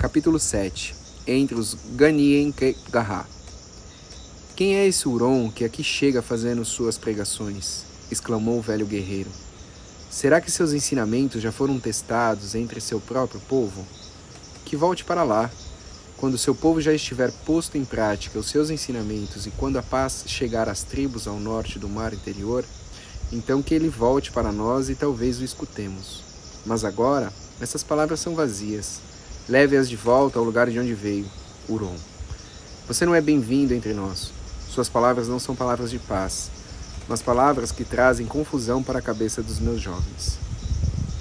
Capítulo 7. Entre os Ganien e Garra. Quem é esse Huron que aqui chega fazendo suas pregações? Exclamou o velho guerreiro. Será que seus ensinamentos já foram testados entre seu próprio povo? Que volte para lá. Quando seu povo já estiver posto em prática os seus ensinamentos e quando a paz chegar às tribos ao norte do mar interior, então que ele volte para nós e talvez o escutemos. Mas agora, essas palavras são vazias. Leve-as de volta ao lugar de onde veio, Huron. Você não é bem-vindo entre nós. Suas palavras não são palavras de paz, mas palavras que trazem confusão para a cabeça dos meus jovens.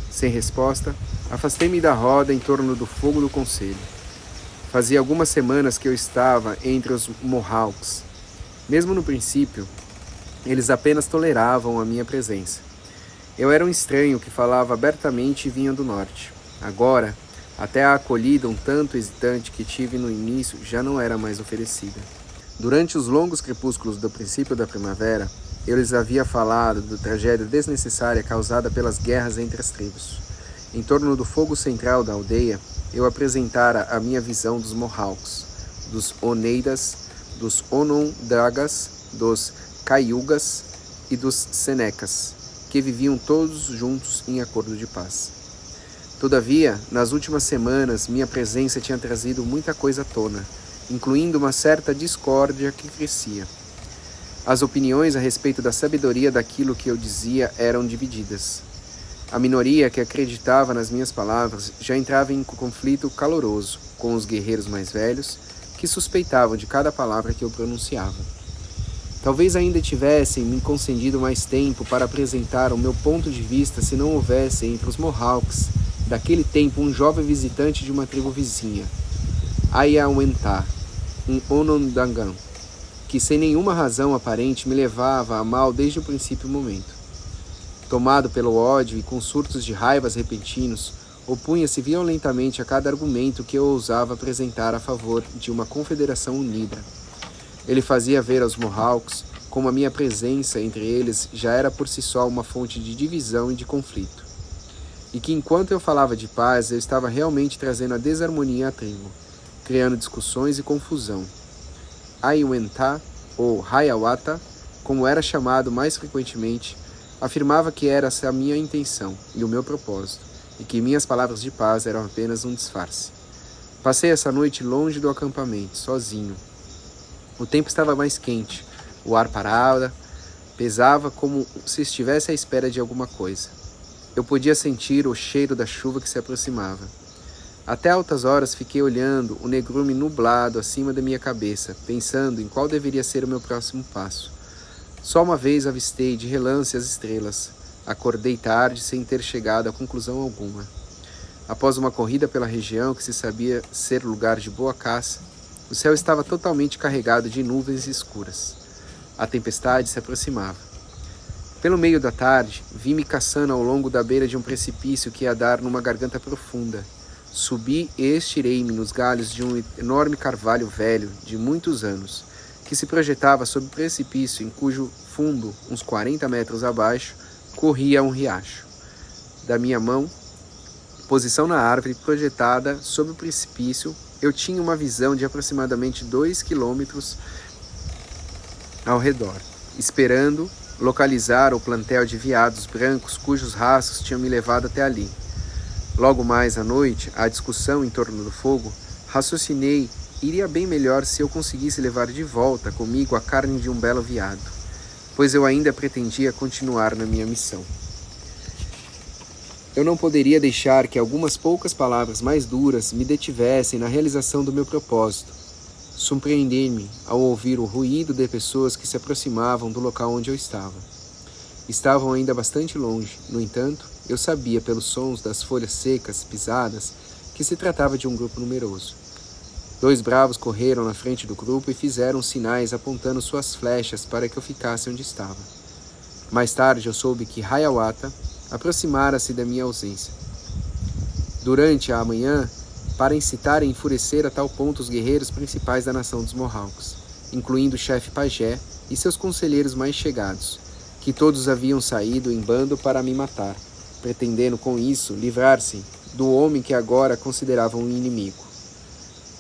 Sem resposta, afastei-me da roda em torno do fogo do conselho. Fazia algumas semanas que eu estava entre os Mohawks. Mesmo no princípio, eles apenas toleravam a minha presença. Eu era um estranho que falava abertamente e vinha do norte. Agora, até a acolhida um tanto hesitante que tive no início já não era mais oferecida. Durante os longos crepúsculos do princípio da primavera, eu lhes havia falado da tragédia desnecessária causada pelas guerras entre as tribos. Em torno do fogo central da aldeia, eu apresentara a minha visão dos Mohawks, dos Oneidas, dos Onondagas, dos Cayugas e dos Senecas, que viviam todos juntos em acordo de paz. Todavia, nas últimas semanas, minha presença tinha trazido muita coisa à tona, incluindo uma certa discórdia que crescia. As opiniões a respeito da sabedoria daquilo que eu dizia eram divididas. A minoria que acreditava nas minhas palavras já entrava em conflito caloroso com os guerreiros mais velhos, que suspeitavam de cada palavra que eu pronunciava. Talvez ainda tivessem me concedido mais tempo para apresentar o meu ponto de vista se não houvesse entre os Mohawks daquele tempo um jovem visitante de uma tribo vizinha, Ayawentá, um Onondagan, que sem nenhuma razão aparente me levava a mal desde o princípio momento. Tomado pelo ódio e com surtos de raivas repentinos, opunha-se violentamente a cada argumento que eu ousava apresentar a favor de uma confederação unida. Ele fazia ver aos Mohawks como a minha presença entre eles já era por si só uma fonte de divisão e de conflito, e que enquanto eu falava de paz, eu estava realmente trazendo a desarmonia à tribo, criando discussões e confusão. Ayawentá, ou Hiawatha, como era chamado mais frequentemente, afirmava que era essa a minha intenção e o meu propósito, e que minhas palavras de paz eram apenas um disfarce. Passei essa noite longe do acampamento, sozinho. O tempo estava mais quente, o ar parava, pesava como se estivesse à espera de alguma coisa. Eu podia sentir o cheiro da chuva que se aproximava. Até altas horas fiquei olhando o negrume nublado acima da minha cabeça, pensando em qual deveria ser o meu próximo passo. Só uma vez avistei de relance as estrelas. Acordei tarde sem ter chegado a conclusão alguma. Após uma corrida pela região que se sabia ser lugar de boa caça, o céu estava totalmente carregado de nuvens escuras. A tempestade se aproximava. Pelo meio da tarde, vi-me caçando ao longo da beira de um precipício que ia dar numa garganta profunda. Subi e estirei-me nos galhos de um enorme carvalho velho, de muitos anos, que se projetava sob o precipício em cujo fundo, uns 40 metros abaixo, corria um riacho. Da minha mão, posição na árvore projetada sob o precipício, eu tinha uma visão de aproximadamente 2 quilômetros ao redor, esperando localizar o plantel de veados brancos cujos rastros tinham me levado até ali. Logo mais à noite, à discussão em torno do fogo, raciocinei iria bem melhor se eu conseguisse levar de volta comigo a carne de um belo veado, pois eu ainda pretendia continuar na minha missão. Eu não poderia deixar que algumas poucas palavras mais duras me detivessem na realização do meu propósito. Surpreendi-me ao ouvir o ruído de pessoas que se aproximavam do local onde eu estava. Estavam ainda bastante longe, no entanto, eu sabia pelos sons das folhas secas pisadas que se tratava de um grupo numeroso. 2 bravos correram na frente do grupo e fizeram sinais apontando suas flechas para que eu ficasse onde estava. Mais tarde eu soube que Hiawatha aproximara-se da minha ausência. Durante a manhã, para incitar e enfurecer a tal ponto os guerreiros principais da nação dos Mohawks, incluindo o chefe pajé e seus conselheiros mais chegados, que todos haviam saído em bando para me matar, pretendendo com isso livrar-se do homem que agora consideravam um inimigo.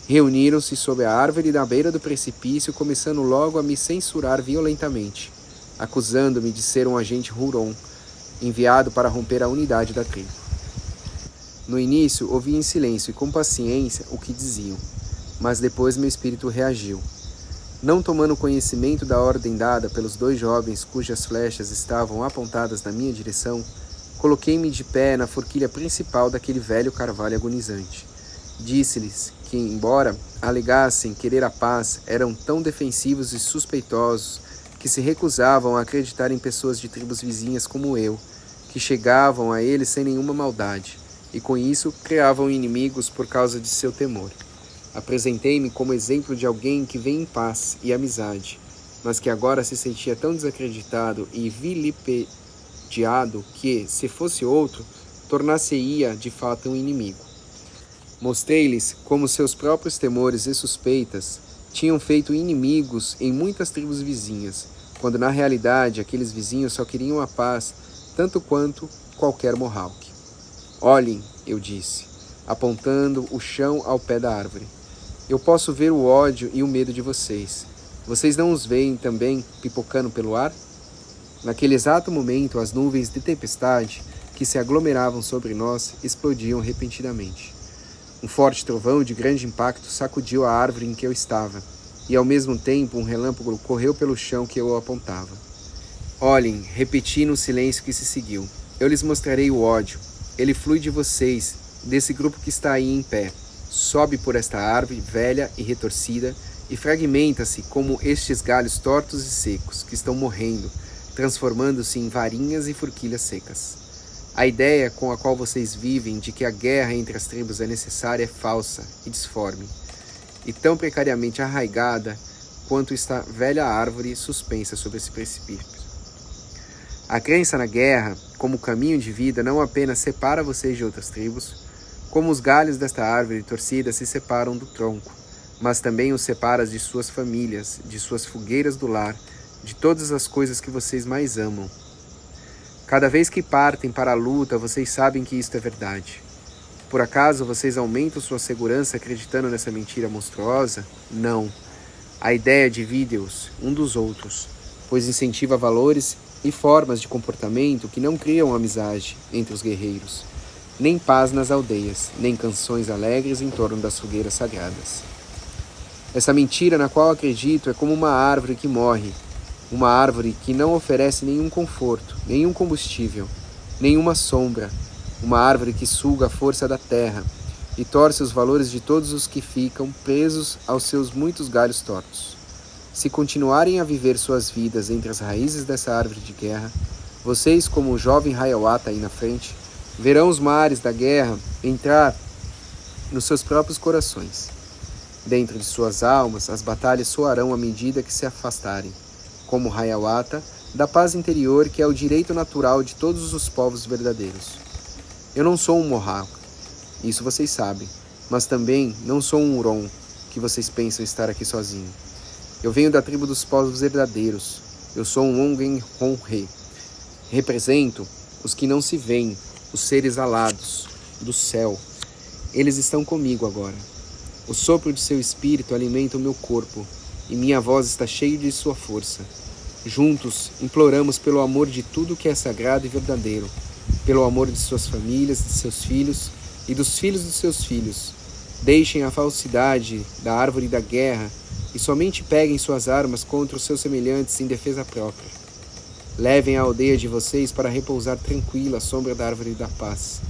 Reuniram-se sob a árvore na beira do precipício, começando logo a me censurar violentamente, acusando-me de ser um agente Huron, enviado para romper a unidade da tribo. No início, ouvi em silêncio e com paciência o que diziam, mas depois meu espírito reagiu. Não tomando conhecimento da ordem dada pelos 2 jovens cujas flechas estavam apontadas na minha direção, coloquei-me de pé na forquilha principal daquele velho carvalho agonizante. Disse-lhes que, embora alegassem querer a paz, eram tão defensivos e suspeitosos que se recusavam a acreditar em pessoas de tribos vizinhas como eu, que chegavam a eles sem nenhuma maldade, e com isso criavam inimigos por causa de seu temor. Apresentei-me como exemplo de alguém que vem em paz e amizade, mas que agora se sentia tão desacreditado e vilipendiado que, se fosse outro, tornar-se-ia de fato um inimigo. Mostrei-lhes como seus próprios temores e suspeitas tinham feito inimigos em muitas tribos vizinhas, quando na realidade aqueles vizinhos só queriam a paz tanto quanto qualquer Mohawk. Olhem, eu disse, apontando o chão ao pé da árvore. Eu posso ver o ódio e o medo de vocês. Vocês não os veem também pipocando pelo ar? Naquele exato momento, as nuvens de tempestade que se aglomeravam sobre nós explodiam repentinamente. Um forte trovão de grande impacto sacudiu a árvore em que eu estava, e ao mesmo tempo um relâmpago correu pelo chão que eu apontava. Olhem, repeti no silêncio que se seguiu. Eu lhes mostrarei o ódio. Ele flui de vocês, desse grupo que está aí em pé. Sobe por esta árvore velha e retorcida e fragmenta-se como estes galhos tortos e secos que estão morrendo, transformando-se em varinhas e forquilhas secas. A ideia com a qual vocês vivem de que a guerra entre as tribos é necessária é falsa e disforme, e tão precariamente arraigada quanto esta velha árvore suspensa sobre esse precipício. A crença na guerra, como caminho de vida, não apenas separa vocês de outras tribos, como os galhos desta árvore torcida se separam do tronco, mas também os separa de suas famílias, de suas fogueiras do lar, de todas as coisas que vocês mais amam. Cada vez que partem para a luta, vocês sabem que isto é verdade. Por acaso vocês aumentam sua segurança acreditando nessa mentira monstruosa? Não. A ideia divide-os um dos outros, pois incentiva valores e formas de comportamento que não criam amizade entre os guerreiros, nem paz nas aldeias, nem canções alegres em torno das fogueiras sagradas. Essa mentira na qual acredito é como uma árvore que morre, uma árvore que não oferece nenhum conforto, nenhum combustível, nenhuma sombra, uma árvore que suga a força da terra e torce os valores de todos os que ficam presos aos seus muitos galhos tortos. Se continuarem a viver suas vidas entre as raízes dessa árvore de guerra, vocês, como o jovem Hiawatha aí na frente, verão os mares da guerra entrar nos seus próprios corações. Dentro de suas almas, as batalhas soarão à medida que se afastarem, como Hiawatha, da paz interior que é o direito natural de todos os povos verdadeiros. Eu não sou um Mohawk, isso vocês sabem, mas também não sou um Huron, que vocês pensam estar aqui sozinho. Eu venho da tribo dos povos verdadeiros. Eu sou um Ongen-Honre. Represento os que não se veem, os seres alados do céu. Eles estão comigo agora. O sopro de seu espírito alimenta o meu corpo, e minha voz está cheia de sua força. Juntos, imploramos pelo amor de tudo que é sagrado e verdadeiro, pelo amor de suas famílias, de seus filhos e dos filhos dos seus filhos. Deixem a falsidade da árvore da guerra e somente peguem suas armas contra os seus semelhantes em defesa própria. Levem a aldeia de vocês para repousar tranquila à sombra da árvore da paz.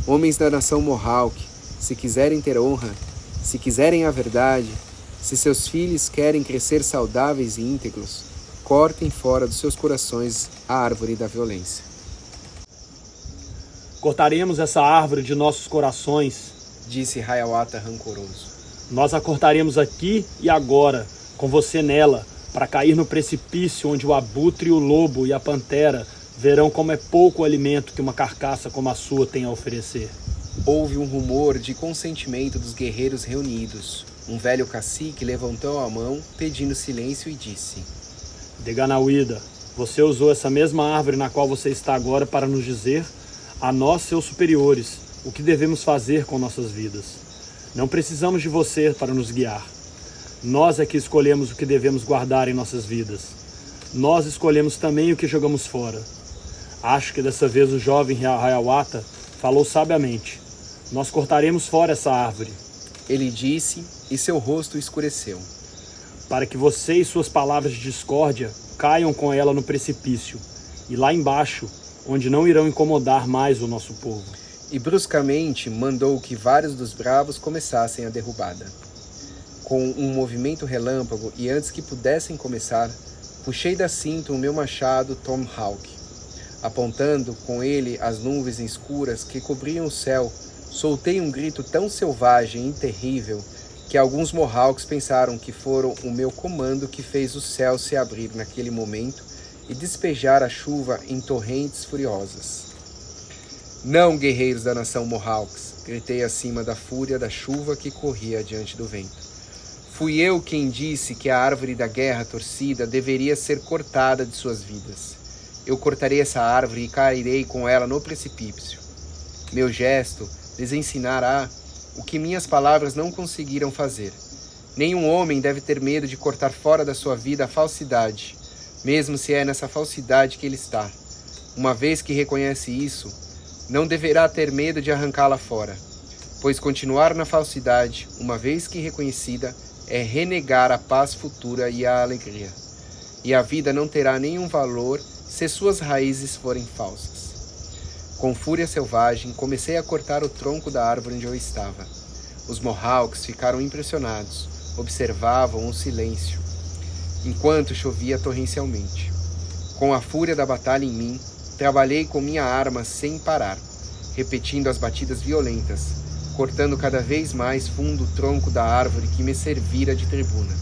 Homens da nação Mohawk, se quiserem ter honra, se quiserem a verdade, se seus filhos querem crescer saudáveis e íntegros, cortem fora dos seus corações a árvore da violência. Cortaremos essa árvore de nossos corações, disse Hiawatha rancoroso. Nós a cortaremos aqui e agora, com você nela, para cair no precipício onde o abutre, o lobo e a pantera verão como é pouco o alimento que uma carcaça como a sua tem a oferecer. Houve um rumor de consentimento dos guerreiros reunidos. Um velho cacique levantou a mão, pedindo silêncio, e disse: Deganawida, você usou essa mesma árvore na qual você está agora para nos dizer, a nós, seus superiores, o que devemos fazer com nossas vidas. Não precisamos de você para nos guiar. Nós é que escolhemos o que devemos guardar em nossas vidas. Nós escolhemos também o que jogamos fora. Acho que dessa vez o jovem Hiawatha falou sabiamente. Nós cortaremos fora essa árvore. Ele disse, e seu rosto escureceu. Para que você e suas palavras de discórdia caiam com ela no precipício, e lá embaixo, onde não irão incomodar mais o nosso povo. E bruscamente mandou que vários dos bravos começassem a derrubada. Com um movimento relâmpago, e antes que pudessem começar, puxei da cinta o meu machado Tomahawk. Apontando com ele as nuvens escuras que cobriam o céu, soltei um grito tão selvagem e terrível que alguns Mohawks pensaram que foram o meu comando que fez o céu se abrir naquele momento e despejar a chuva em torrentes furiosas. Não, guerreiros da nação Mohawks, gritei acima da fúria da chuva que corria diante do vento. Fui eu quem disse que a árvore da guerra torcida deveria ser cortada de suas vidas. Eu cortarei essa árvore e cairei com ela no precipício. Meu gesto lhes ensinará o que minhas palavras não conseguiram fazer. Nenhum homem deve ter medo de cortar fora da sua vida a falsidade, mesmo se é nessa falsidade que ele está. Uma vez que reconhece isso, não deverá ter medo de arrancá-la fora, pois continuar na falsidade, uma vez que reconhecida, é renegar a paz futura e a alegria. E a vida não terá nenhum valor se suas raízes forem falsas. Com fúria selvagem, comecei a cortar o tronco da árvore onde eu estava. Os Mohawks ficaram impressionados, observavam o silêncio, enquanto chovia torrencialmente. Com a fúria da batalha em mim, trabalhei com minha arma sem parar, repetindo as batidas violentas, cortando cada vez mais fundo o tronco da árvore que me servira de tribuna.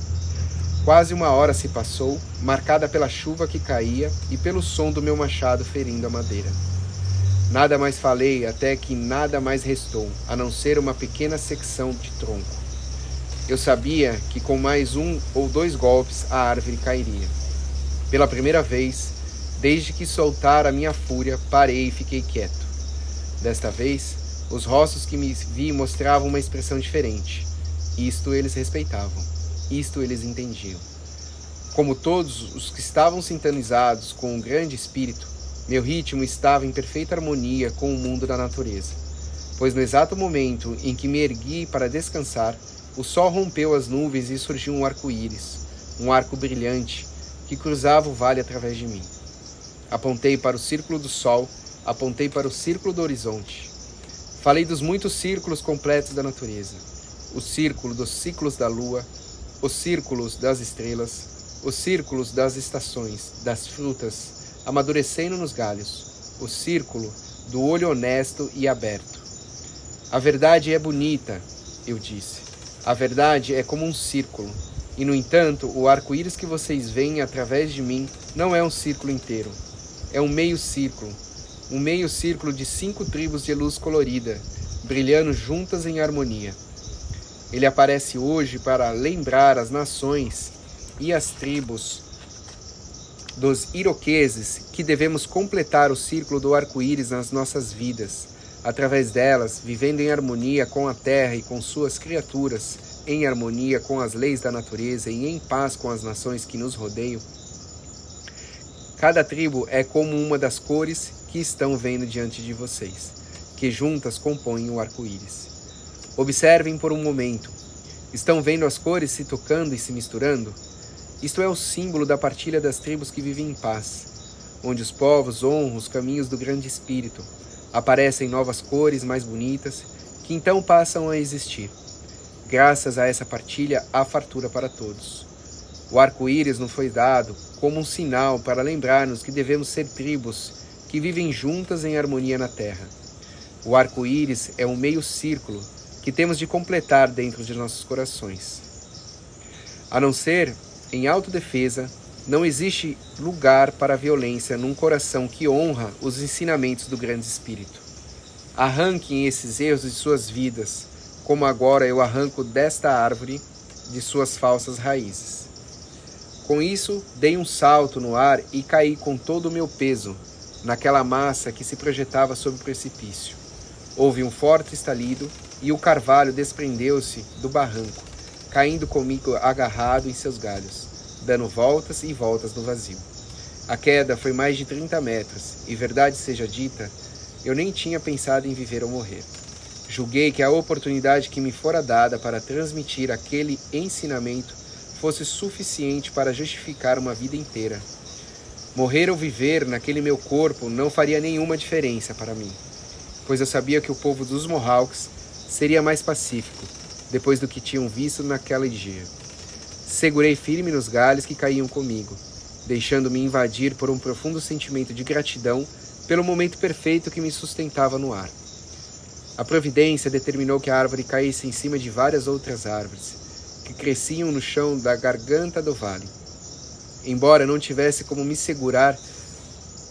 Quase uma hora se passou, marcada pela chuva que caía e pelo som do meu machado ferindo a madeira. Nada mais falei até que nada mais restou, a não ser uma pequena secção de tronco. Eu sabia que com mais 1 ou 2 golpes a árvore cairia. Pela primeira vez, desde que soltara a minha fúria, parei e fiquei quieto. Desta vez, os rostos que me vi mostravam uma expressão diferente. Isto eles respeitavam. Isto eles entendiam. Como todos os que estavam sintonizados com um grande espírito, meu ritmo estava em perfeita harmonia com o mundo da natureza. Pois no exato momento em que me ergui para descansar, o sol rompeu as nuvens e surgiu um arco-íris, um arco brilhante, que cruzava o vale através de mim. Apontei para o círculo do sol, apontei para o círculo do horizonte. Falei dos muitos círculos completos da natureza, o círculo dos ciclos da lua, os círculos das estrelas, os círculos das estações, das frutas, amadurecendo nos galhos, o círculo do olho honesto e aberto. A verdade é bonita, eu disse. A verdade é como um círculo, e no entanto, o arco-íris que vocês veem através de mim não é um círculo inteiro. É um meio círculo de 5 tribos de luz colorida, brilhando juntas em harmonia. Ele aparece hoje para lembrar as nações e as tribos dos iroqueses que devemos completar o círculo do arco-íris nas nossas vidas, através delas, vivendo em harmonia com a terra e com suas criaturas, em harmonia com as leis da natureza e em paz com as nações que nos rodeiam. Cada tribo é como uma das cores que estão vendo diante de vocês, que juntas compõem o arco-íris. Observem por um momento. Estão vendo as cores se tocando e se misturando? Isto é o símbolo da partilha das tribos que vivem em paz, onde os povos honram os caminhos do grande espírito. Aparecem novas cores mais bonitas, que então passam a existir. Graças a essa partilha, há fartura para todos. O arco-íris nos foi dado como um sinal para lembrar-nos que devemos ser tribos que vivem juntas em harmonia na terra. O arco-íris é um meio círculo que temos de completar dentro de nossos corações. A não ser em autodefesa, não existe lugar para a violência num coração que honra os ensinamentos do grande espírito. Arranquem esses erros de suas vidas, como agora eu arranco desta árvore de suas falsas raízes. Com isso, dei um salto no ar e caí com todo o meu peso naquela massa que se projetava sobre o precipício. Houve um forte estalido e o carvalho desprendeu-se do barranco, caindo comigo agarrado em seus galhos, dando voltas e voltas no vazio. A queda foi mais de 30 metros, e verdade seja dita, eu nem tinha pensado em viver ou morrer. Julguei que a oportunidade que me fora dada para transmitir aquele ensinamento fosse suficiente para justificar uma vida inteira. Morrer ou viver naquele meu corpo não faria nenhuma diferença para mim, pois eu sabia que o povo dos Mohawks seria mais pacífico, depois do que tinham visto naquele dia. Segurei firme nos galhos que caíam comigo, deixando-me invadir por um profundo sentimento de gratidão pelo momento perfeito que me sustentava no ar. A providência determinou que a árvore caísse em cima de várias outras árvores, que cresciam no chão da garganta do vale. Embora não tivesse como me segurar,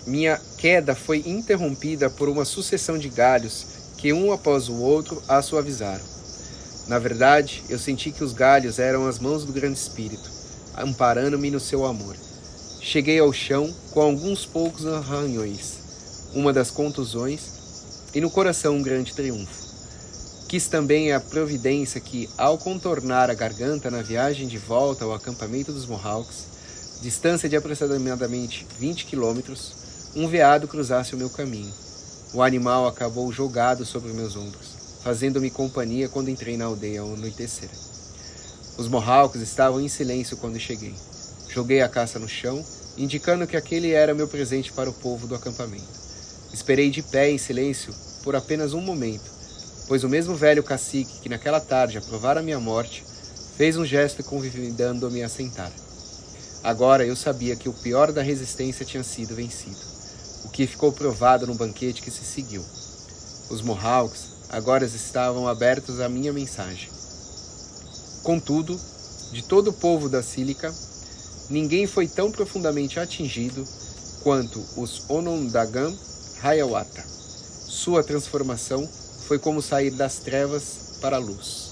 minha queda foi interrompida por uma sucessão de galhos que um após o outro a suavizaram. Na verdade, eu senti que os galhos eram as mãos do Grande Espírito, amparando-me no seu amor. Cheguei ao chão com alguns poucos arranhões, uma das contusões, e no coração um grande triunfo. Quis também a providência que, ao contornar a garganta na viagem de volta ao acampamento dos Mohawks, distância de aproximadamente 20 quilômetros, um veado cruzasse o meu caminho. O animal acabou jogado sobre meus ombros, fazendo-me companhia quando entrei na aldeia ao anoitecer. Os Mohawks estavam em silêncio quando cheguei. Joguei a caça no chão, indicando que aquele era meu presente para o povo do acampamento. Esperei de pé em silêncio por apenas um momento, pois o mesmo velho cacique que naquela tarde aprovara minha morte, fez um gesto convidando-me a sentar. Agora eu sabia que o pior da resistência tinha sido vencido, o que ficou provado no banquete que se seguiu. Os Mohawks agora estavam abertos à minha mensagem. Contudo, de todo o povo da Sílica, ninguém foi tão profundamente atingido quanto os Onondaga Hiawatha. Sua transformação foi como sair das trevas para a luz.